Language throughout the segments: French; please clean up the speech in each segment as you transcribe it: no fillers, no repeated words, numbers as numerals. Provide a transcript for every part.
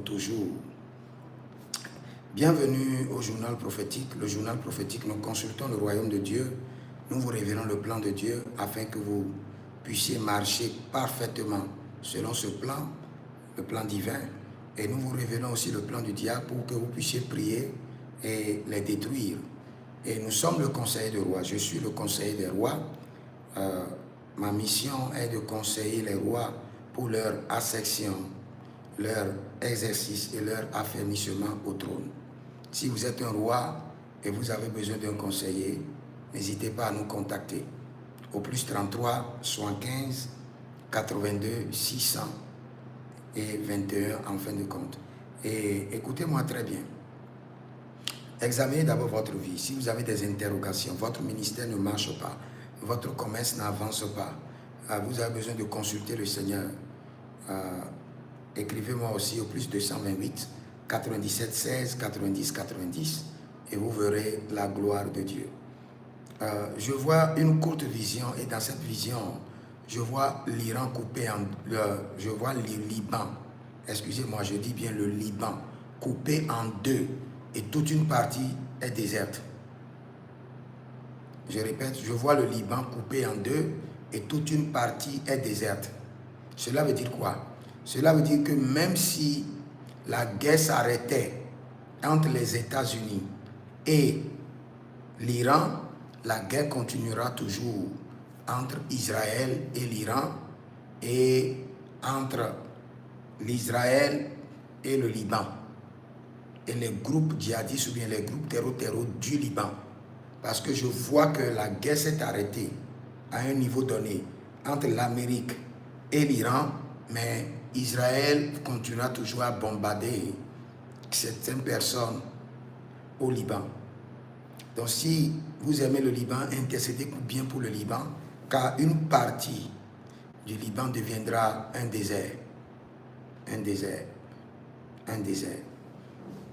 pour toujours. Bienvenue au journal prophétique. Le journal prophétique, nous consultons le royaume de Dieu. Nous vous révélons le plan de Dieu afin que vous puissiez marcher parfaitement selon ce plan, le plan divin. Et nous vous révélons aussi le plan du diable pour que vous puissiez prier et les détruire. Et nous sommes le conseiller des rois. Je suis le conseiller des rois. Ma mission est de conseiller les rois pour leur ascension, leur exercice et leur affermissement au trône. Si vous êtes un roi et vous avez besoin d'un conseiller, n'hésitez pas à nous contacter au plus 33 75 82 600 et 21 en fin de compte. Et écoutez-moi très bien. Examinez d'abord votre vie. Si vous avez des interrogations, votre ministère ne marche pas, votre commerce n'avance pas, vous avez besoin de consulter le Seigneur. Écrivez-moi aussi au plus 228 97 16 90 90 et vous verrez la gloire de Dieu. Je vois une courte vision et dans cette vision, je vois l'Iran coupé en... je vois le Liban, excusez-moi, je dis bien le Liban, coupé en deux et toute une partie est déserte. Je répète, je vois le Liban coupé en deux et toute une partie est déserte. Cela veut dire quoi? Cela veut dire que même si la guerre s'arrêtait entre les États-Unis et l'Iran, la guerre continuera toujours entre Israël et l'Iran et entre l'Israël et le Liban et les groupes djihadistes ou bien les groupes terreau du Liban. Parce que je vois que la guerre s'est arrêtée à un niveau donné entre l'Amérique et l'Iran, mais Israël continuera toujours à bombarder certaines personnes au Liban. Donc si vous aimez le Liban, intercédez bien pour le Liban, car une partie du Liban deviendra un désert. Un désert. Un désert.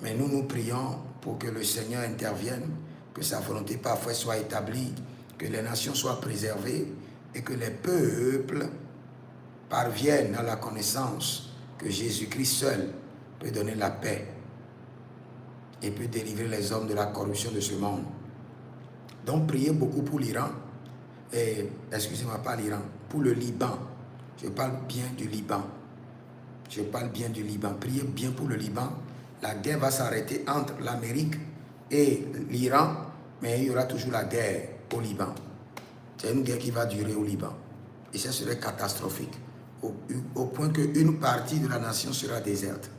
Mais nous prions pour que le Seigneur intervienne, que sa volonté parfaite soit établie, que les nations soient préservées et que les peuples parviennent à la connaissance que Jésus-Christ seul peut donner la paix et peut délivrer les hommes de la corruption de ce monde. Donc priez beaucoup pour l'Iran, et excusez-moi, pas l'Iran, pour le Liban. Je parle bien du Liban. Je parle bien du Liban. Priez bien pour le Liban. La guerre va s'arrêter entre l'Amérique et l'Iran, mais il y aura toujours la guerre au Liban. C'est une guerre qui va durer au Liban. Et ça serait catastrophique, au point qu'une partie de la nation sera déserte.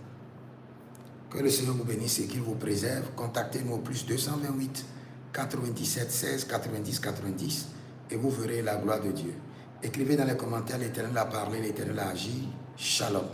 Que le Seigneur vous bénisse et qu'il vous préserve. Contactez-nous au plus 228 97 16 90 90 et vous verrez la gloire de Dieu. Écrivez dans les commentaires: l'Éternel a parlé, l'Éternel a agi. Shalom.